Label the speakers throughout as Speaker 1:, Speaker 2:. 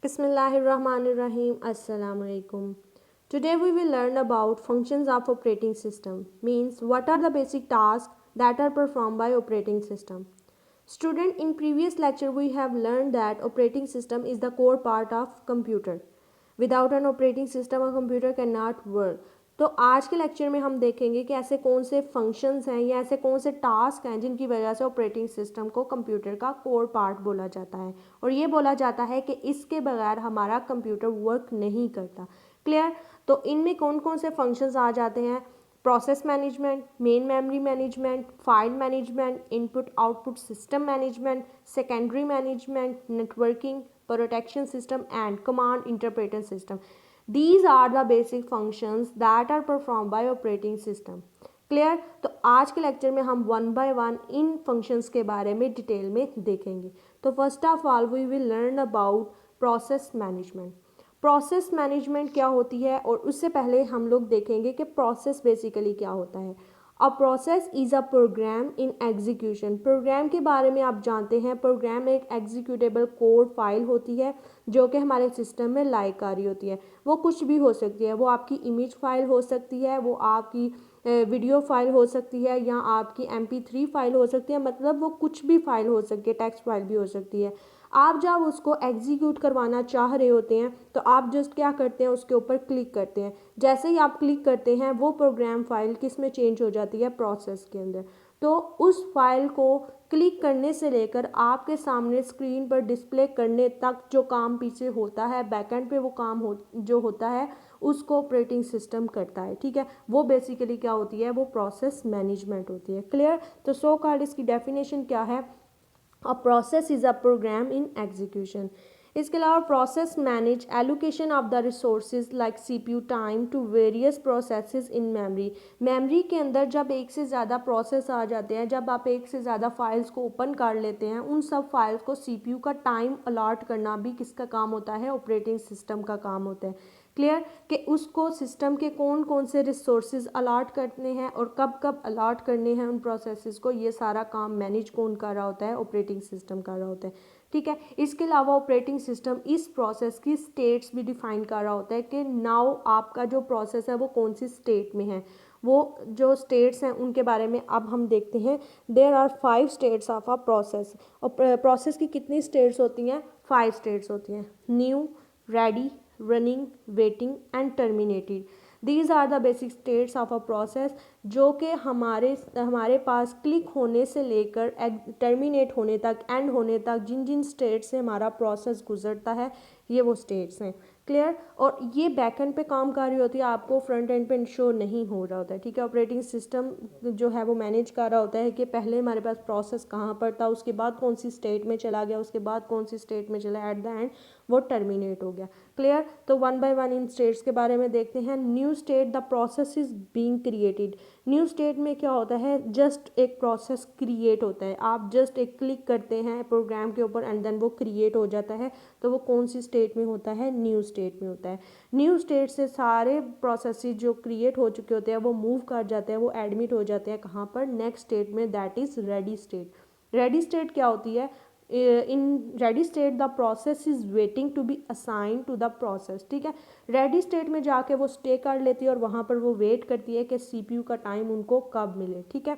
Speaker 1: Bismillahirrahmanirrahim. Assalamu alaikum. Today we will learn about functions of operating system. Means what are the basic tasks that are performed by operating system. Student, in previous lecture we have learned that operating system is the core part of computer. Without an operating system a computer cannot work. तो आज के lecture में हम देखेंगे कि ऐसे कौन से फंक्शंस हैं या ऐसे कौन से टास्क हैं जिनकी वजह से ऑपरेटिंग सिस्टम को कंप्यूटर का कोर पार्ट बोला जाता है और ये बोला जाता है कि इसके बगैर हमारा कंप्यूटर वर्क नहीं करता। क्लियर? तो इनमें कौन कौन से फंक्शंस आ जाते हैं? Process management, main memory management, file management, input output system management, secondary management, networking, protection system and command interpreter system. These are the basic functions that are performed by operating system. Clear? तो आज के lecture में हम one by one इन functions के बारे में detail में देखेंगे। तो first of all we will learn about process management. Process management क्या होती है और उससे पहले हम लोग देखेंगे कि प्रोसेस बेसिकली क्या होता है। A process is a program in execution. Program के बारे में आप जानते हैं, प्रोग्राम एक एग्जीक्यूटेबल कोड फाइल होती है जो कि हमारे सिस्टम में लाइक आ रही होती है। वो कुछ भी हो सकती है, वो आपकी इमेज फाइल हो सकती है, वो आपकी वीडियो फाइल हो सकती है या आपकी MP3 फाइल हो सकती है, मतलब वो कुछ भी फाइल हो सकती है, टेक्स्ट फाइल भी हो सकती है। आप जब उसको एग्जीक्यूट करवाना चाह रहे होते हैं तो आप जस्ट क्या करते हैं, उसके ऊपर क्लिक करते हैं। जैसे ही आप क्लिक करते हैं वो प्रोग्राम फाइल किस में चेंज हो जाती है? प्रोसेस के अंदर। तो उस फाइल को क्लिक करने से लेकर आपके सामने स्क्रीन पर डिस्प्ले करने तक जो काम पीछे होता है, बैकएंड पे वो काम जो होता है उसको ऑपरेटिंग सिस्टम करता है। ठीक है, वो बेसिकली क्या होती है? वो प्रोसेस मैनेजमेंट होती है। क्लियर? तो सो कॉल्ड इसकी डेफिनेशन क्या है? A process is a program in execution. इसके अलावा process manage allocation of the resources like CPU time to various processes in memory. Memory के अंदर जब एक से ज़्यादा प्रोसेस आ जाते हैं, जब आप एक से ज़्यादा फाइल्स को ओपन कर लेते हैं, उन सब फाइल्स को CPU का टाइम अलॉट करना भी किसका काम होता है? ऑपरेटिंग सिस्टम का काम होता है। क्लियर? कि उसको सिस्टम के कौन कौन से रिसोर्सेज अलाट करने हैं और कब कब अलाट करने हैं उन प्रोसेसेस को, ये सारा काम मैनेज कौन कर रहा होता है? ऑपरेटिंग सिस्टम कर रहा होता है। ठीक है, इसके अलावा ऑपरेटिंग सिस्टम इस प्रोसेस की स्टेट्स भी डिफाइन कर रहा होता है कि नाउ आपका जो प्रोसेस है वो कौन सी स्टेट में है। वो जो स्टेट्स हैं उनके बारे में अब हम देखते हैं। There are 5 states of a process. और प्रोसेस की कितनी स्टेट्स होती हैं? 5 स्टेट्स होती हैं। New, ready, running, waiting and terminated. These are the basic states of a process जो कि हमारे पास क्लिक होने से लेकर टर्मिनेट होने तक, एंड होने तक जिन जिन स्टेट से हमारा प्रोसेस गुजरता है ये वो स्टेट्स हैं। क्लियर? और ये बैक एंड पे काम कर रही होती है, आपको फ्रंट एंड पे शो नहीं हो रहा होता है। ठीक है, ऑपरेटिंग सिस्टम जो है वो मैनेज कर रहा होता है कि पहले हमारे पास प्रोसेस कहाँ पर था, उसके बाद कौन सी स्टेट में चला गया, उसके बाद कौन सी स्टेट में चला, एट द एंड वो टर्मिनेट हो गया। क्लियर? तो one by one in states के बारे में देखते हैं। New state, the process is being created. New state में क्या होता है? जस्ट एक प्रोसेस क्रिएट होता है, आप जस्ट एक क्लिक करते हैं प्रोग्राम के ऊपर एंड देन वो क्रिएट हो जाता है। तो वो कौन सी स्टेट में होता है? न्यू स्टेट में होता है। न्यू स्टेट से सारे प्रोसेसेस जो क्रिएट हो चुके होते हैं वो मूव कर जाते हैं, वो एडमिट हो जाते हैं कहाँ पर? नेक्स्ट स्टेट में, that is ready state. Ready state क्या होती है? In ready state the process is waiting to be assign to the process. ठीक है, रेडी स्टेट में जाके वो स्टे कर लेती है और वहाँ पर वो वेट करती है कि CPU का टाइम उनको कब मिले। ठीक है,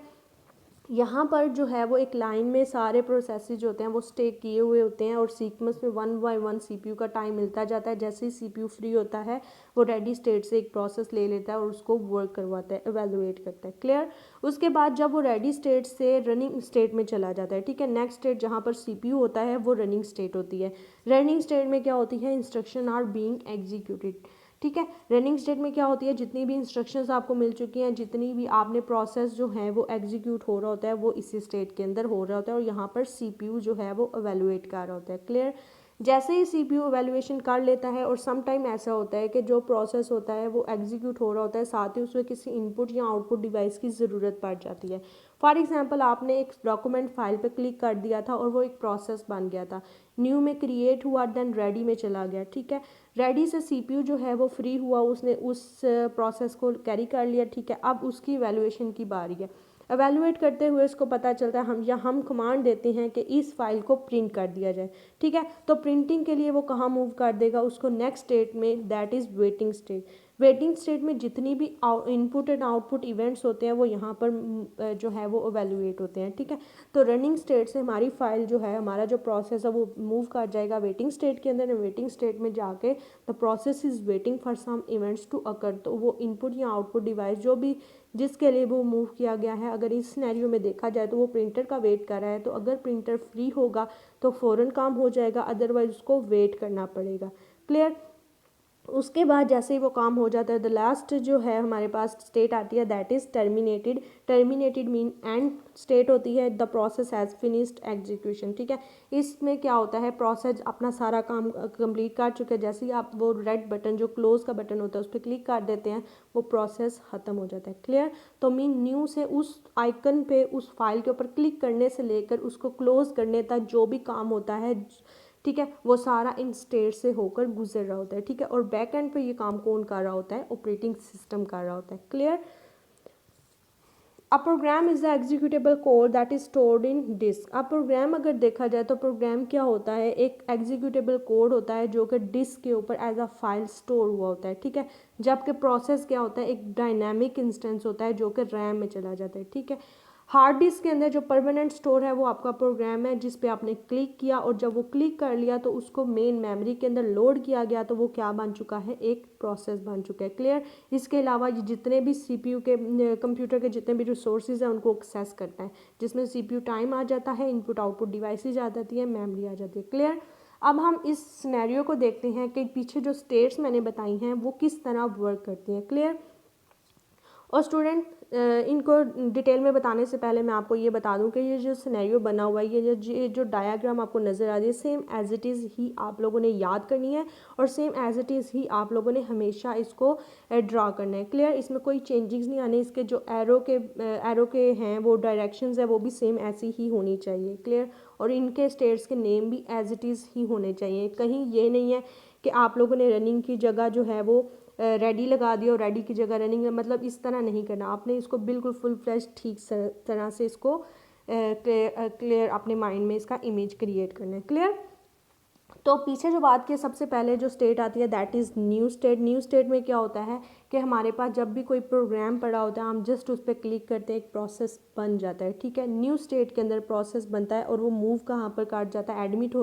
Speaker 1: यहाँ पर जो है वो एक लाइन में सारे प्रोसेसेस जो होते हैं वो स्टे किए हुए होते हैं और सीक्वेंस में वन बाय वन CPU का टाइम मिलता जाता है। जैसे ही CPU फ्री होता है वो रेडी स्टेट से एक प्रोसेस ले लेता है और उसको वर्क करवाता है, एवेलुएट करता है। क्लियर? उसके बाद जब वो रेडी स्टेट से रनिंग स्टेट में चला जाता है, ठीक है, नेक्स्ट स्टेट जहाँ पर CPU होता है वो रनिंग स्टेट होती है। रनिंग स्टेट में क्या होती है? Instruction are being executed. ठीक है, रनिंग स्टेट में क्या होती है? जितनी भी इंस्ट्रक्शंस आपको मिल चुकी हैं, जितनी भी आपने प्रोसेस जो है वो एग्जीक्यूट हो रहा होता है वो इसी स्टेट के अंदर हो रहा होता है और यहाँ पर CPU जो है वो एवेलुएट कर रहा होता है। क्लियर? जैसे ही CPU एवेलुएशन कर लेता है, और सम टाइम ऐसा होता है कि जो प्रोसेस होता है वो एग्जीक्यूट हो रहा होता है, साथ ही उसमें किसी इनपुट या आउटपुट डिवाइस की ज़रूरत पड़ जाती है। फॉर एग्जांपल, आपने एक डॉक्यूमेंट फाइल पे क्लिक कर दिया था और वो एक प्रोसेस बन गया था, न्यू में क्रिएट हुआ, देन रेडी में चला गया। ठीक है, रेडी से CPU जो है वो फ्री हुआ, उसने उस प्रोसेस को कैरी कर लिया। ठीक है, अब उसकी वैल्यूएशन की बारी है। एवेलुएट करते हुए इसको पता चलता है हम कमांड देते हैं कि इस फाइल को प्रिंट कर दिया जाए, ठीक है। तो प्रिंटिंग के लिए वो कहाँ मूव कर देगा, उसको नेक्स्ट स्टेट में, that is waiting state. Waiting state में जितनी भी इनपुट एंड आउटपुट इवेंट्स होते हैं वो यहाँ पर जो है वो एवेलुएट होते हैं, ठीक है। तो रनिंग स्टेट से हमारी फाइल जो है, हमारा जो प्रोसेस है वो मूव कर जाएगा वेटिंग स्टेट के अंदर। वेटिंग स्टेट में जाके the process is waiting for some events to occur. तो वो इनपुट या आउटपुट डिवाइस जो भी जिसके लिए वो मूव किया गया है, अगर इस सिनेरियो में देखा जाए तो वो प्रिंटर का वेट कर रहा है, तो अगर प्रिंटर फ्री होगा तो फ़ौरन काम हो जाएगा, अदरवाइज उसको वेट करना पड़ेगा। क्लियर। उसके बाद जैसे ही वो काम हो जाता है, द लास्ट जो है हमारे पास स्टेट आती है, that is terminated. Terminated mean and state होती है, the process has finished execution, ठीक है। इसमें क्या होता है, प्रोसेस अपना सारा काम कंप्लीट कर चुके हैं, जैसे ही आप वो रेड बटन जो क्लोज का बटन होता है उस पर क्लिक कर देते हैं, वो प्रोसेस ख़त्म हो जाता है। क्लियर। तो मीन न्यू से उस आइकन पे, उस फाइल के ऊपर क्लिक करने से लेकर उसको क्लोज करने तक जो भी काम होता है, ठीक है, वो सारा इन स्टेट से होकर गुजर रहा होता है, ठीक है। और बैक एंड पे ये काम कौन कर रहा होता है, ऑपरेटिंग सिस्टम कर रहा होता है। Clear. A program is the executable code that is stored in disk. अब प्रोग्राम अगर देखा जाए तो प्रोग्राम क्या होता है, एक एग्जीक्यूटेबल कोड होता है जो कि डिस्क के ऊपर एज अ फाइल स्टोर हुआ होता है, ठीक है। जबकि प्रोसेस क्या होता है, एक डायनामिक इंस्टेंस होता है जो कि रैम में चला जाता है, ठीक है। हार्ड डिस्क के अंदर जो परमानेंट स्टोर है वो आपका प्रोग्राम है जिस पे आपने क्लिक किया, और जब वो क्लिक कर लिया तो उसको मेन मेमोरी के अंदर लोड किया गया, तो वो क्या बन चुका है, एक प्रोसेस बन चुका है। क्लियर। इसके अलावा ये जितने भी सीपीयू के कंप्यूटर के जितने भी रिसोर्सेज हैं उनको एक्सेस करता है, जिसमें सीपीयू टाइम आ जाता है, इनपुट आउटपुट डिवाइसेज आ जाती है, मेमोरी आ जाती है। क्लियर। अब हम इस सिनेरियो को देखते हैं कि पीछे जो स्टेट्स मैंने बताई हैं वो किस तरह वर्क करती हैं। क्लियर। और स्टूडेंट इनको डिटेल में बताने से पहले मैं आपको ये बता दूं कि ये जो सिनेरियो बना हुआ है, ये जो डायग्राम आपको नज़र आ रही है, सेम एज इट इज़ ही आप लोगों ने याद करनी है, और सेम एज इट इज़ ही आप लोगों ने हमेशा इसको ड्रा करना है। क्लियर। इसमें कोई चेंजेस नहीं आने, इसके जो एरो के हैं वो डायरेक्शंस है वो भी सेम ऐसी ही होनी चाहिए। क्लियर। और इनके स्टेट्स के नेम भी एज इट इज़ ही होने चाहिए। कहीं ये नहीं है कि आप लोगों ने रनिंग की जगह जो है वो रेडी लगा दिया और रेडी की जगह रनिंग, मतलब इस तरह नहीं करना आपने, इसको बिल्कुल फुल फ्लैश ठीक तरह से इसको क्लियर अपने माइंड में इसका इमेज क्रिएट करना है। क्लियर। तो पीछे जो बात की सबसे पहले जो स्टेट आती है that is new state. New state में क्या होता है कि हमारे पास जब भी कोई प्रोग्राम पड़ा होता है हम जस्ट उस पर क्लिक करते हैं, एक प्रोसेस बन जाता है, ठीक है। न्यू स्टेट के अंदर प्रोसेस बनता है और वो मूव कहाँ पर काट जाता है, एडमिट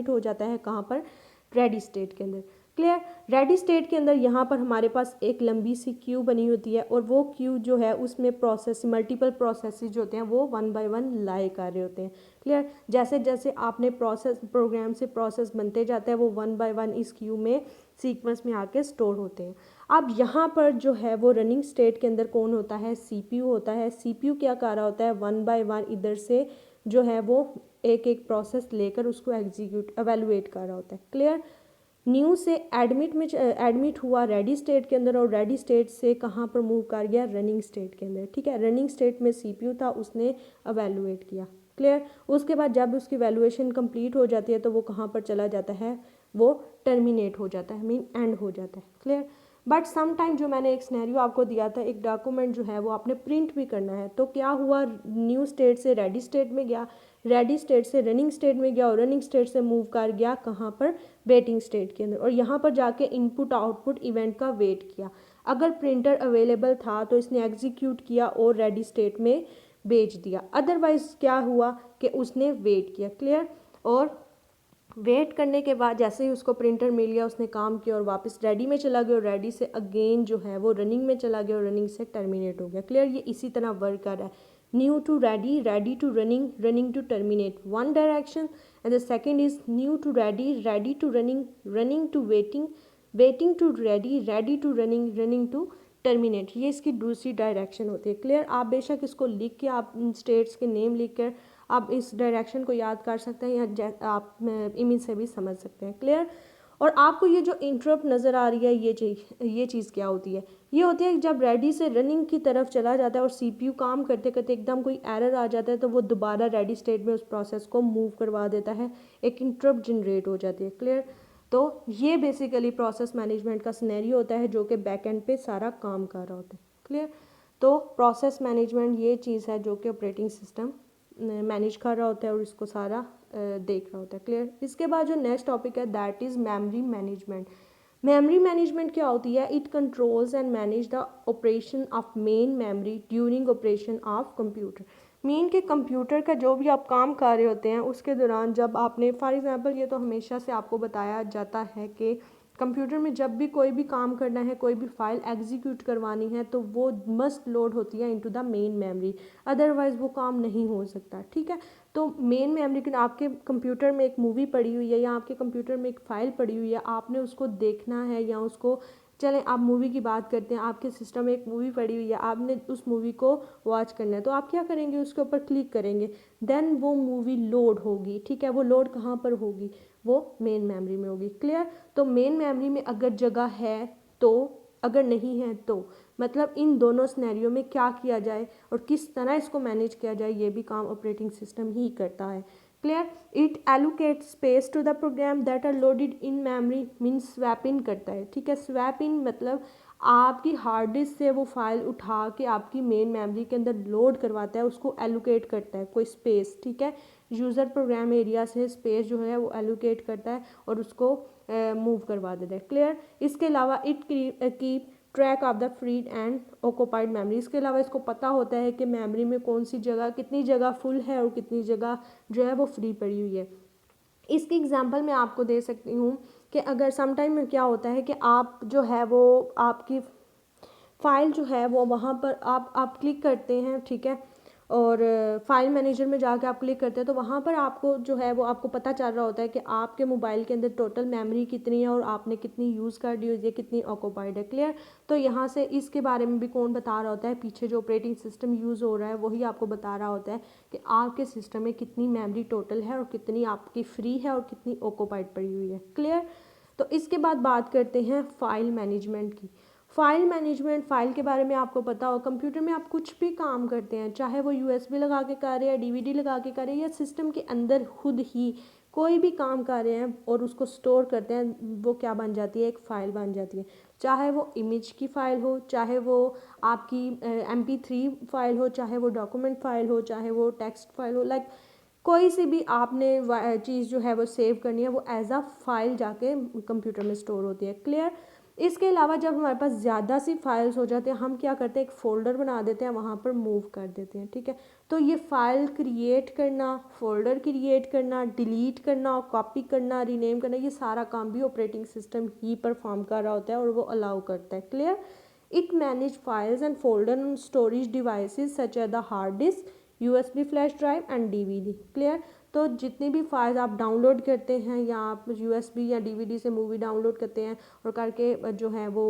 Speaker 1: हो जाता है कहाँ पर, रेडी स्टेट के अंदर। क्लियर। रेडी स्टेट के अंदर यहाँ पर हमारे पास एक लंबी सी क्यू बनी होती है, और वो क्यू जो है उसमें प्रोसेस मल्टीपल प्रोसेसेस जो होते हैं वो वन बाय वन लाई कर रहे होते हैं। क्लियर। जैसे जैसे आपने प्रोग्राम से प्रोसेस बनते जाते हैं वो वन बाय वन इस क्यू में सीक्वेंस में आके स्टोर होते हैं। अब यहाँ पर जो है वो रनिंग स्टेट के अंदर कौन होता है, सीपीयू होता है। सीपीयू क्या कर रहा होता है, वन बाय वन इधर से जो है वो एक एक प्रोसेस लेकर उसको एवेलुएट कर रहा होता है। क्लियर। न्यू से एडमिट हुआ रेडी स्टेट के अंदर, और रेडी स्टेट से कहाँ पर मूव कर गया, रनिंग स्टेट के अंदर, ठीक है। रनिंग स्टेट में सीपीयू था, उसने एवेलुएट किया। क्लियर। उसके बाद जब उसकी वैल्यूएशन कंप्लीट हो जाती है तो वो कहाँ पर चला जाता है, वो टर्मिनेट हो जाता है, मीन एंड हो जाता है। क्लियर। बट सम टाइम जो मैंने एक सिनेरियो आपको दिया था, एक डॉक्यूमेंट जो है वो आपने प्रिंट भी करना है, तो क्या हुआ, न्यू स्टेट से रेडी स्टेट में गया, रेडी स्टेट से रनिंग स्टेट में गया, और रनिंग स्टेट से मूव कर गया कहाँ पर, वेटिंग स्टेट के अंदर, और यहाँ पर जाके इनपुट आउटपुट इवेंट का वेट किया। अगर प्रिंटर अवेलेबल था तो इसने एग्जीक्यूट किया और रेडी स्टेट में भेज दिया, अदरवाइज क्या हुआ कि उसने वेट किया। क्लियर। और वेट करने के बाद जैसे ही उसको प्रिंटर मिल गया उसने काम किया और वापस रेडी में चला गया, और रेडी से अगेन जो है वो रनिंग में चला गया और रनिंग से टर्मिनेट हो गया। क्लियर। ये इसी तरह वर्क कर रहा है, new to ready, ready to running, running to terminate, one direction, and the second is new to ready, ready to running, running to waiting, waiting to ready, ready to running, running to terminate. ये इसकी दूसरी direction होती है। Clear. आप बेशक इसको लिख के, आप स्टेट्स के नेम लिख कर आप इस डायरेक्शन को याद कर सकते हैं, या आप इमेज से भी समझ सकते हैं। क्लियर। और आपको ये जो इंटरप्ट नज़र आ रही है, ये चीज़ क्या होती है, ये होती है कि जब रेडी से रनिंग की तरफ चला जाता है और सीपीयू काम करते करते एकदम कोई एरर आ जाता है, तो वो दोबारा रेडी स्टेट में उस प्रोसेस को मूव करवा देता है, एक इंटरप्ट जनरेट हो जाती है। क्लियर। तो ये बेसिकली प्रोसेस मैनेजमेंट का सिनेरियो होता है जो कि बैक एंड पे सारा काम कर रहा होता है। क्लियर। तो प्रोसेस मैनेजमेंट ये चीज़ है जो कि ऑपरेटिंग सिस्टम मैनेज कर रहा होता है और इसको सारा देख रहा होता है। क्लियर। इसके बाद जो नेक्स्ट टॉपिक है that is memory management. Memory management क्या होती है? It controls and manage the operation of main memory during operation of computer. Main के कंप्यूटर का जो भी आप काम कर रहे होते हैं उसके दौरान जब आपने फॉर एग्जांपल, ये तो हमेशा से आपको बताया जाता है कि कंप्यूटर में जब भी कोई भी काम करना है, कोई भी फाइल एग्जीक्यूट करवानी है तो वो मस्ट लोड होती है into the main memory, otherwise वो काम नहीं हो सकता। ठीक है। तो मेन मेमोरी के आपके कंप्यूटर में एक मूवी पड़ी हुई है या आपके कंप्यूटर में एक फ़ाइल पड़ी हुई है, आपने उसको देखना है या उसको, चलें आप मूवी की बात करते हैं, आपके सिस्टम में एक मूवी पड़ी हुई है, आपने उस मूवी को वॉच करना है तो आप क्या करेंगे? उसके ऊपर क्लिक करेंगे, देन वो मूवी लोड होगी। ठीक है। वो लोड कहाँ पर होगी? वो मेन मेमोरी में होगी। क्लियर। तो मेन मेमोरी में अगर जगह है तो, अगर नहीं है तो, मतलब इन दोनों सिनेरियो में क्या किया जाए और किस तरह इसको मैनेज किया जाए, ये भी काम ऑपरेटिंग सिस्टम ही करता है। Clear. It allocate space to the program that are loaded in memory, means swap in करता है। ठीक है। स्वैप इन मतलब आपकी हार्ड डिस्क से वो फाइल उठा के आपकी मेन मेमोरी के अंदर लोड करवाता है, उसको एलोकेट करता है कोई स्पेस। ठीक है। यूज़र प्रोग्राम एरिया से स्पेस जो है वो एलोकेट करता है और उसको मूव करवा देता है। क्लियर। इसके अलावा it keep track of the free and occupied memory. इसके अलावा इसको पता होता है कि मेमोरी में कौन सी जगह, कितनी जगह फुल है और कितनी जगह जो है वो फ्री पड़ी हुई है। इसकी एग्जांपल मैं आपको दे सकती हूँ कि अगर समटाइम में क्या होता है कि आप जो है वो आपकी फ़ाइल जो है वो वहाँ पर आप क्लिक करते हैं। ठीक है। और फाइल मैनेजर में जाके आप क्लिक करते हैं तो वहाँ पर आपको जो है वो आपको पता चल रहा होता है कि आपके मोबाइल के अंदर टोटल मेमोरी कितनी है और आपने कितनी यूज़ कर दी है, कितनी ऑक्यूपाइड है। क्लियर। तो यहाँ से इसके बारे में भी कौन बता रहा होता है? पीछे जो ऑपरेटिंग सिस्टम यूज़ हो रहा है वही आपको बता रहा होता है कि आपके सिस्टम में कितनी मेमोरी टोटल है और कितनी आपकी फ्री है और कितनी ऑक्यूपाइड पड़ी हुई है। क्लियर। तो इसके बाद बात करते हैं फाइल मैनेजमेंट की। फाइल मैनेजमेंट, फ़ाइल के बारे में आपको पता हो, कंप्यूटर में आप कुछ भी काम करते हैं, चाहे वो यूएसबी लगा के कर रहे हैं, डीवीडी लगा के कर रहे हैं या सिस्टम के अंदर खुद ही कोई भी काम कर रहे हैं और उसको स्टोर करते हैं, वो क्या बन जाती है? एक फ़ाइल बन जाती है। चाहे वो इमेज की फ़ाइल हो, चाहे वो आपकी MP3 फाइल हो, चाहे वो डॉक्यूमेंट फ़ाइल हो, चाहे वो टेक्स्ट फाइल हो, लाइक कोई सी भी आपने चीज़ जो है वो सेव करनी है, वो एज अ फाइल जाके कंप्यूटर में स्टोर होती है। क्लियर। इसके अलावा जब हमारे पास ज़्यादा सी फाइल्स हो जाते हैं, हम क्या करते हैं? एक फ़ोल्डर बना देते हैं, वहाँ पर मूव कर देते हैं। ठीक है। तो ये फ़ाइल क्रिएट करना, फ़ोल्डर क्रिएट करना, डिलीट करना, कॉपी करना, रीनेम करना, ये सारा काम भी ऑपरेटिंग सिस्टम ही परफॉर्म कर रहा होता है और वो अलाउ करता है। Clear. It manage files and folder on storage devices such as the hard disk, USB flash drive and DVD. Clear. तो जितनी भी फाइल्स आप डाउनलोड करते हैं या आप यूएसबी या डीवीडी से मूवी डाउनलोड करते हैं और करके जो है वो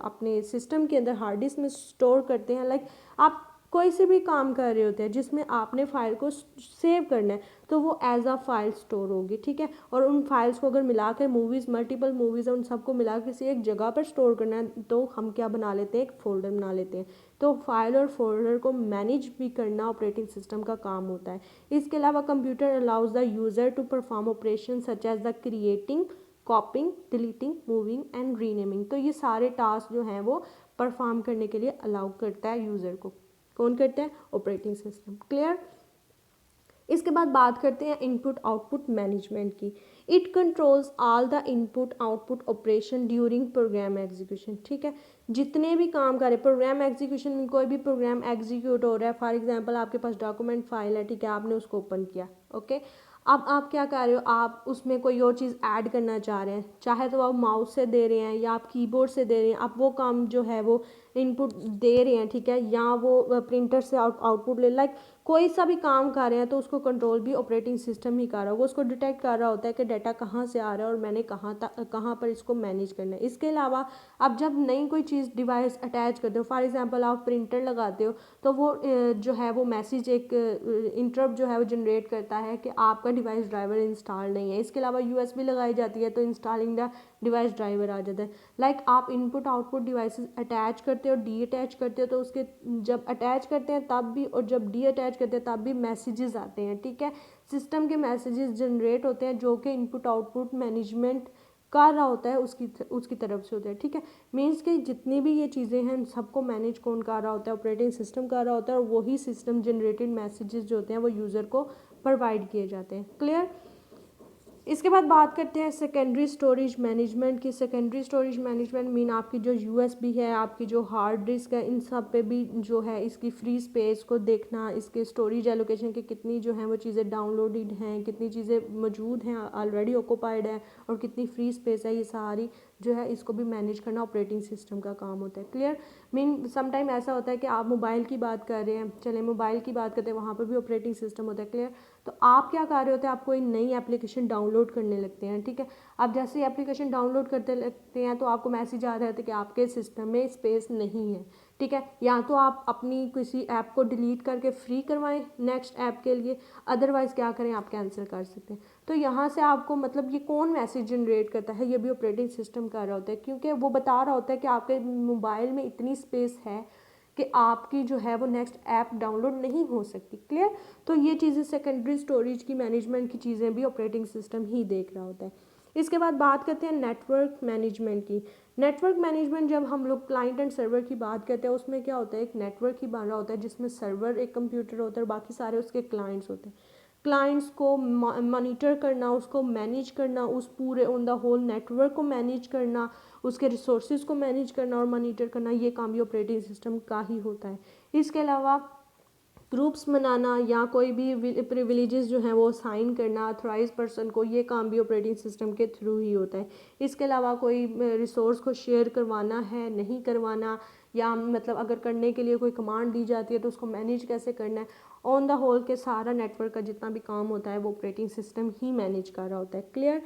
Speaker 1: अपने सिस्टम के अंदर हार्ड डिस्क में स्टोर करते हैं, लाइक आप कोई से भी काम कर रहे होते हैं जिसमें आपने फ़ाइल को सेव करना है तो वो एज अ फाइल स्टोर होगी। ठीक है। और उन फाइल्स को अगर मिलाकर मूवीज़, मल्टीपल मूवीज़ है, उन सबको मिला किसी एक जगह पर स्टोर करना है तो हम क्या बना लेते हैं? एक फ़ोल्डर बना लेते हैं। तो फाइल और फोल्डर को मैनेज भी करना ऑपरेटिंग सिस्टम का काम होता है। इसके अलावा computer allows the user to perform operation such as the creating, copying, deleting, moving and renaming. तो ये सारे टास्क जो हैं वो परफॉर्म करने के लिए अलाउ करता है यूज़र को। कौन करता है? Operating system. क्लियर। इसके बाद बात करते हैं इनपुट आउटपुट मैनेजमेंट की। It controls all the input output operation during program execution. ठीक है। जितने भी काम करें प्रोग्राम एग्जीक्यूशन में, कोई भी प्रोग्राम एग्जीक्यूट हो रहा है, फॉर एग्जांपल आपके पास डॉक्यूमेंट फाइल है, ठीक है, आपने उसको ओपन किया, ओके, अब आप क्या कर रहे हो? आप उसमें कोई और चीज़ ऐड करना चाह रहे हैं, चाहे तो आप माउस से दे रहे हैं या आप कीबोर्ड से दे रहे हैं, आप वो काम जो है वो इनपुट दे रहे हैं, ठीक है, या वो प्रिंटर से आउटपुट ले, लाइक कोई सा भी काम कर रहे हैं तो उसको कंट्रोल भी ऑपरेटिंग सिस्टम ही कर रहा होगा। उसको डिटेक्ट कर रहा होता है कि डाटा कहाँ से आ रहा है और मैंने कहाँ पर इसको मैनेज करना है। इसके अलावा आप जब नई कोई चीज़ डिवाइस अटैच करते हो, फॉर एग्जांपल आप प्रिंटर लगाते हो, तो वो जो है वो मैसेज एक इंटरप्ट जो है वो जनरेट करता है कि आपका डिवाइस ड्राइवर इंस्टॉल नहीं है। इसके अलावा यूएसबी लगाई जाती है तो इंस्टॉलिंग द डिवाइस ड्राइवर आ जाता है। लाइक आप इनपुट आउटपुट डिवाइसेस अटैच करते हो, डी अटैच करते हो, तो उसके जब अटैच करते हैं तब भी और जब डी अटैच करते हैं तब भी मैसेजेस आते हैं। ठीक है। सिस्टम के मैसेजेस जनरेट होते हैं जो कि इनपुट आउटपुट मैनेजमेंट कर रहा होता है उसकी तरफ से होता है, ठीक है। मीन्स कि जितनी भी ये चीज़ें हैं सबको मैनेज कौन कर रहा होता है, ऑपरेटिंग सिस्टम कर रहा होता है, और वही सिस्टम जनरेटेड मैसेजेस जो होते हैं वो यूज़र को प्रोवाइड किए जाते हैं। क्लियर। इसके बाद बात करते हैं सेकेंडरी स्टोरेज मैनेजमेंट की। सेकेंडरी स्टोरेज मैनेजमेंट मीन आपकी जो यूएसबी है, आपकी जो हार्ड डिस्क है, इन सब पे भी जो है इसकी फ्री स्पेस को देखना, इसके स्टोरेज एलोकेशन के कितनी जो है वो चीज़ें डाउनलोडेड हैं, कितनी चीज़ें मौजूद हैं ऑलरेडी ऑक्यूपाइड है, और कितनी फ्री स्पेस है, ये सारी जो है इसको भी मैनेज करना ऑपरेटिंग सिस्टम का काम होता है। क्लियर। मीन समटाइम ऐसा होता है कि आप मोबाइल की बात कर रहे हैं, चले मोबाइल की बात करते हैं, वहाँ पर भी ऑपरेटिंग सिस्टम होता है। क्लियर। तो आप क्या कर रहे होते हैं, आप कोई नई एप्लीकेशन डाउनलोड करने लगते हैं, ठीक है। आप जैसे ही एप्लीकेशन डाउनलोड करते लगते हैं तो आपको मैसेज आ जाता है कि आपके सिस्टम में स्पेस नहीं है, ठीक है। या तो आप अपनी किसी ऐप को डिलीट करके फ्री करवाएं नेक्स्ट ऐप के लिए, अदरवाइज़ क्या करें, आप कैंसिल कर सकते हैं। तो यहाँ से आपको मतलब ये कौन मैसेज जनरेट करता है, ये भी ऑपरेटिंग सिस्टम कर रहा होता है, क्योंकि वो बता रहा होता है कि आपके मोबाइल में इतनी स्पेस है कि आपकी जो है वो नेक्स्ट ऐप डाउनलोड नहीं हो सकती। क्लियर। तो ये चीज़ें सेकेंडरी स्टोरेज की मैनेजमेंट की चीज़ें भी ऑपरेटिंग सिस्टम ही देख रहा होता है। इसके बाद बात करते हैं नेटवर्क मैनेजमेंट की। नेटवर्क मैनेजमेंट जब हम लोग क्लाइंट एंड सर्वर की बात करते हैं, उसमें क्या होता है, एक नेटवर्क ही बन रहा होता है जिसमें सर्वर एक कंप्यूटर होता है और बाकी सारे उसके क्लाइंट्स होते हैं। क्लाइंट्स को मॉनिटर करना, उसको मैनेज करना, उस पूरे ऑन द होल नेटवर्क को मैनेज करना, उसके रिसोर्सेज को मैनेज करना और मॉनिटर करना, ये काम भी ऑपरेटिंग सिस्टम का ही होता है। इसके अलावा ग्रुप्स बनाना या कोई भी प्रिविलेजेस जो हैं वो साइन करना अथोराइज पर्सन को, ये काम भी ऑपरेटिंग सिस्टम के थ्रू ही होता है। इसके अलावा कोई रिसोर्स को शेयर करवाना है, नहीं करवाना, या मतलब अगर करने के लिए कोई कमांड दी जाती है तो उसको मैनेज कैसे करना है, ऑन द होल के सारा नेटवर्क का जितना भी काम होता है वो ऑपरेटिंग सिस्टम ही मैनेज कर रहा होता है। क्लियर।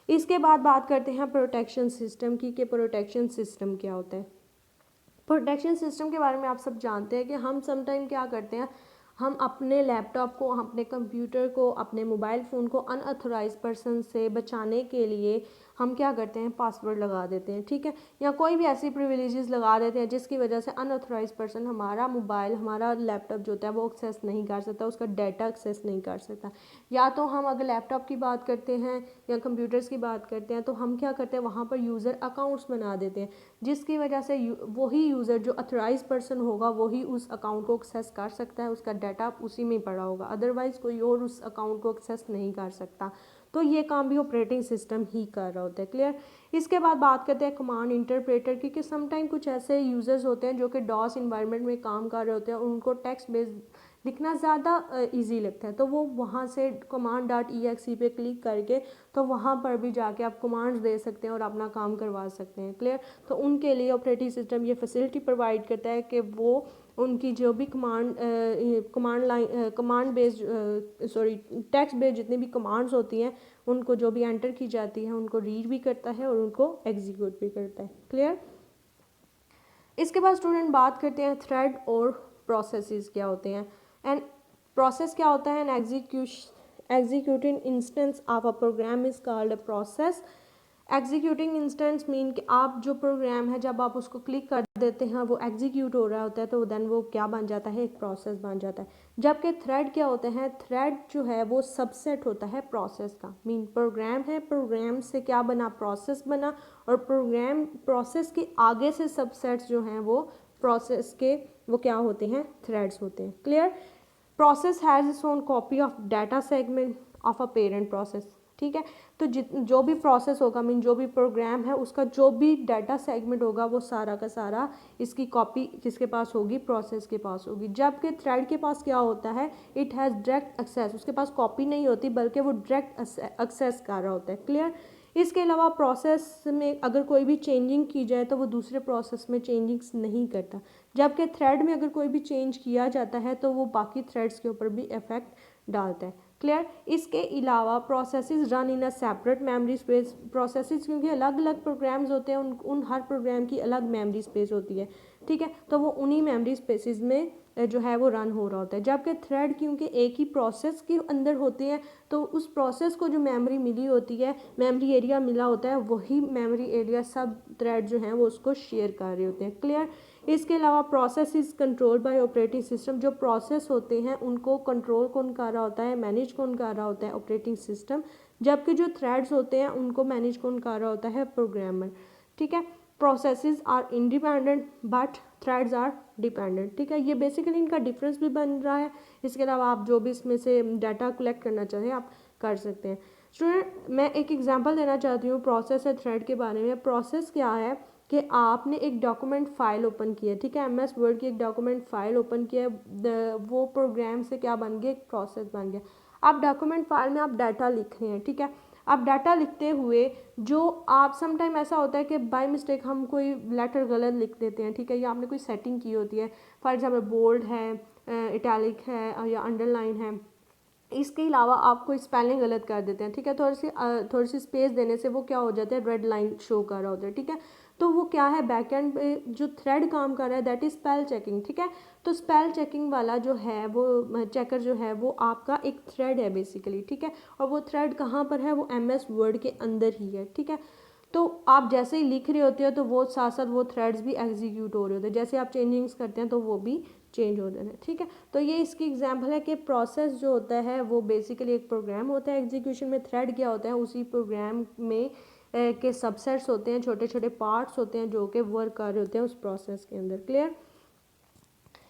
Speaker 1: इसके बाद बात करते हैं प्रोटेक्शन सिस्टम की, कि प्रोटेक्शन सिस्टम क्या होता है। प्रोटेक्शन सिस्टम के बारे में आप सब जानते हैं कि हम समटाइम क्या करते हैं, हम अपने लैपटॉप को, अपने कंप्यूटर को, अपने मोबाइल फ़ोन को अनअथोराइज पर्सन से बचाने के लिए हम क्या करते हैं, पासवर्ड लगा देते हैं, ठीक है, या कोई भी ऐसी प्रिविलेजेस लगा देते हैं जिसकी वजह से अनअथोराइज पर्सन हमारा मोबाइल, हमारा लैपटॉप जो होता है वो एक्सेस नहीं कर सकता, उसका डाटा एक्सेस नहीं कर सकता। या तो हम अगर लैपटॉप की बात करते हैं या कंप्यूटर्स की बात करते हैं तो हम क्या करते हैं, वहाँ पर यूज़र अकाउंट्स बना देते हैं, जिसकी वजह से वही यूज़र जो अथोराइज पर्सन होगा वही उस अकाउंट को एक्सेस कर सकता है, उसका डाटा उसी में पड़ा होगा, अदरवाइज़ कोई और उस अकाउंट को एक्सेस नहीं कर सकता। तो ये काम भी ऑपरेटिंग सिस्टम ही कर रहा होता है। क्लियर। इसके बाद बात करते हैं कमांड इंटरप्रेटर की, कि समटाइम कुछ ऐसे यूज़र्स होते हैं जो कि डॉस इन्वायरमेंट में काम कर रहे होते हैं, उनको टेक्स्ट बेस्ड लिखना ज़्यादा इजी लगता है, तो वो वहाँ से command.exe पे क्लिक करके तो वहाँ पर भी जाके आप कमांड्स दे सकते हैं और अपना काम करवा सकते हैं। क्लियर। तो उनके लिए ऑपरेटिंग सिस्टम ये फैसिलिटी प्रोवाइड करता है कि वो उनकी जो भी कमांड बेस्ड टेक्स्ट बेस्ड जितनी भी कमांड्स होती हैं उनको जो भी एंटर की जाती है उनको रीड भी करता है और उनको एग्जीक्यूट भी करता है। क्लियर। इसके बाद स्टूडेंट बात करते हैं थ्रेड और प्रोसेसेस क्या होते हैं। एंड प्रोसेस क्या होता है, an executing instance of a program is called a process। Executing instance mean कि आप जो प्रोग्राम है जब आप उसको क्लिक कर देते हैं वो एग्जीक्यूट हो रहा होता है, तो देन वो क्या बन जाता है, एक प्रोसेस बन जाता है। जबकि थ्रेड क्या होते हैं, थ्रेड जो है वो सबसेट होता है प्रोसेस का। मीन प्रोग्राम है, प्रोग्राम से क्या बना, प्रोसेस बना, और प्रोग्राम प्रोसेस के आगे से सबसेट्स जो हैं वो प्रोसेस के वो क्या होते हैं, थ्रेड्स होते हैं। Clear. Process has its own copy of data segment of a parent process, ठीक है। तो जो भी प्रोसेस होगा, मीन जो भी प्रोग्राम है उसका जो भी डाटा सेगमेंट होगा वो सारा का सारा इसकी कॉपी किसके पास होगी, प्रोसेस के पास होगी। जबकि थ्रेड के पास क्या होता है, इट हैज़ डायरेक्ट एक्सेस, उसके पास कॉपी नहीं होती बल्कि वो डायरेक्ट एक्सेस कर रहा होता है। क्लियर। इसके अलावा प्रोसेस में अगर कोई भी चेंजिंग की जाए तो वो दूसरे प्रोसेस में चेंजिंग्स नहीं करता, जबकि थ्रेड में अगर कोई भी चेंज किया जाता है तो वो बाकी थ्रेड्स के ऊपर भी इफेक्ट डालता है। क्लियर। इसके अलावा processes run in a separate memory space. Processes क्योंकि अलग अलग प्रोग्राम्स होते हैं, उन हर प्रोग्राम की अलग मेमोरी स्पेस होती है, ठीक है, तो वो उन्हीं मेमोरी स्पेसिस में जो है वो रन हो रहा होता है। जबकि थ्रेड क्योंकि एक ही प्रोसेस के अंदर होते हैं तो उस प्रोसेस को जो मेमोरी मिली होती है, मेमोरी एरिया मिला होता है, वही मेमोरी एरिया सब थ्रेड जो हैं वो उसको शेयर कर रहे होते हैं। क्लियर। इसके अलावा process is control by operating system. जो प्रोसेस होते हैं उनको कंट्रोल कौन कर रहा होता है, मैनेज कौन कर रहा होता है, ऑपरेटिंग सिस्टम जबकि जो थ्रेड्स होते हैं उनको मैनेज कौन कर रहा होता है, प्रोग्रामर, ठीक है। Processes are independent but threads are dependent, ठीक है। ये बेसिकली इनका डिफरेंस भी बन रहा है। इसके अलावा आप जो भी इसमें से डाटा कलेक्ट करना चाहें आप कर सकते हैं। स्टूडेंट मैं एक एग्जांपल देना चाहती हूँ प्रोसेस और थ्रेड के बारे में। प्रोसेस क्या है कि आपने एक डॉक्यूमेंट फाइल ओपन की है, ठीक है, एमएस वर्ड की एक डॉक्यूमेंट फाइल ओपन किया है, वो प्रोग्राम से क्या बन गया, एक प्रोसेस बन गया। आप डॉक्यूमेंट फाइल में आप डाटा लिख रहे हैं, ठीक है। आप डाटा लिखते हुए जो आप समटाइम ऐसा होता है कि बाय मिस्टेक हम कोई लेटर गलत लिख देते हैं, ठीक है, या आपने कोई सेटिंग की होती है, फॉर एग्जाम्पल बोल्ड है, इटैलिक है या अंडरलाइन है। इसके अलावा आप कोई स्पेलिंग गलत कर देते हैं, ठीक है, थोड़ी सी स्पेस देने से वो क्या हो जाता है, रेड लाइन शो कर रहा होता है, ठीक है। तो वो क्या है, बैकएंड पे जो थ्रेड काम कर रहा है दैट इज स्पेल चेकिंग, ठीक है। तो स्पेल चेकिंग वाला जो है वो चेकर जो है वो आपका एक थ्रेड है बेसिकली, ठीक है। और वो थ्रेड कहाँ पर है, वो एमएस वर्ड के अंदर ही है, ठीक है। तो आप जैसे ही लिख रहे होते हो तो वो साथ साथ वो थ्रेड्स भी एग्जीक्यूट हो रहे होते हैं, जैसे आप चेंजिंग्स करते हैं तो वो भी चेंज हो जाते हैं, ठीक है। तो ये इसकी एग्जांपल है कि प्रोसेस जो होता है वो बेसिकली एक प्रोग्राम होता है एग्जीक्यूशन में, थ्रेड क्या होता है, उसी प्रोग्राम में के सबसेट्स होते हैं, छोटे छोटे पार्ट्स होते हैं जो कि वर्क कर रहे होते हैं उस प्रोसेस के अंदर। क्लियर।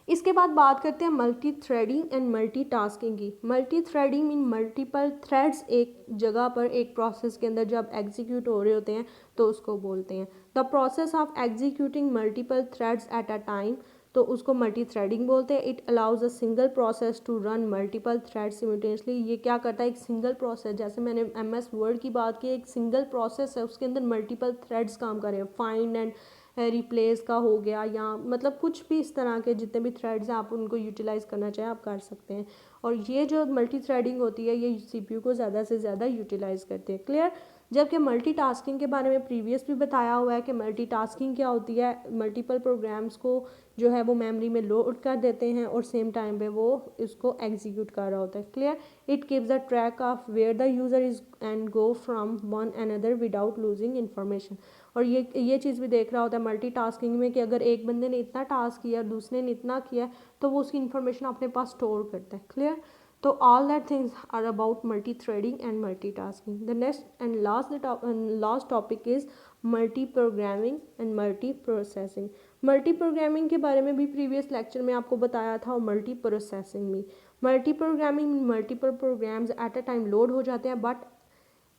Speaker 1: इसके बाद बात करते हैं multi threading and multi tasking की। Multi threading mean multiple threads एक जगह पर एक प्रोसेस के अंदर जब एग्जीक्यूट हो रहे होते हैं तो उसको बोलते हैं the process of executing multiple threads at a time, तो उसको मल्टी थ्रेडिंग बोलते हैं। It allows a single process to run multiple thread simultaneously. ये क्या करता है, एक सिंगल प्रोसेस, जैसे मैंने एमएस वर्ड की बात की, एक सिंगल प्रोसेस है उसके अंदर मल्टीपल थ्रेड्स काम कर रहे हैं, फाइंड एंड रिप्लेस का हो गया, या मतलब कुछ भी इस तरह के जितने भी थ्रेड्स हैं आप उनको यूटिलाइज़ करना चाहें आप कर सकते हैं। और ये जो मल्टी थ्रेडिंग होती है ये सीपीयू को ज़्यादा से ज़्यादा यूटिलाइज़ करते हैं। क्लियर। जबकि मल्टीटास्किंग के बारे में प्रीवियस भी बताया हुआ है कि मल्टीटास्किंग क्या होती है, मल्टीपल प्रोग्राम्स को जो है वो मेमोरी में लोड कर देते हैं और सेम टाइम पे वो इसको एग्जीक्यूट कर रहा होता है। Clear. It keeps the track of where the user is and go from one another without losing information. और ये चीज़ भी देख रहा होता है मल्टीटास्किंग में कि अगर एक बंदे ने इतना टास्क किया दूसरे ने इतना किया तो वो उसकी इन्फॉर्मेशन अपने पास स्टोर करता है। क्लियर। तो all that things are about multi threading and multi tasking. The next and last topic is multi programming and multi processing. Multi programming के बारे में भी प्रीवियस लेक्चर में आपको बताया था, और मल्टी प्रोसेसिंग में। मल्टी प्रोग्रामिंग में multiple programs at a time load हो जाते हैं but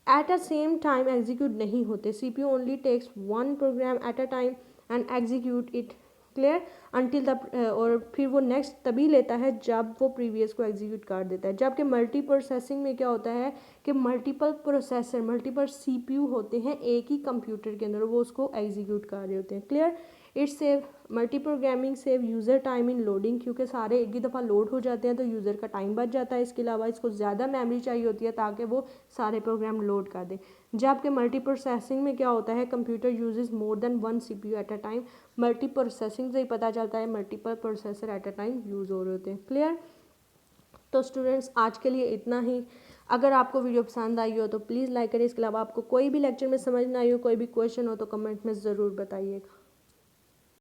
Speaker 1: at a same time execute नहीं होते। CPU only takes one program at a time and execute it. Clear. Until the और फिर वो नेक्स्ट तभी लेता है जब वो प्रीवियस को एग्जीक्यूट कर देता है। जबकि मल्टी प्रोसेसिंग में क्या होता है कि मल्टीपल प्रोसेसर, मल्टीपल सीपीयू होते हैं एक ही कंप्यूटर के अंदर, वो उसको एग्जीक्यूट कर रहे होते हैं। Clear. It save multi programming save user time in loading, क्योंकि सारे एक ही दफ़ा लोड हो जाते हैं तो यूज़र का टाइम बच जाता है। इसके अलावा इसको ज़्यादा मेमोरी चाहिए होती है ताकि वो सारे प्रोग्राम लोड कर दे। जबकि मल्टी प्रोसेसिंग में क्या होता है, computer uses more than one CPU eight a time. Multi processing से ही पता चलता है multiple processor eight a time use हो रहे होते हैं। क्लियर। तो स्टूडेंट्स आज के लिए इतना ही। अगर आपको वीडियो पसंद आई हो तो प्लीज़ लाइक करिए। इसके अलावा आपको कोई भी लेक्चर में समझ ना आई हो, कोई भी क्वेश्चन हो तो कमेंट में ज़रूर बताइएगा।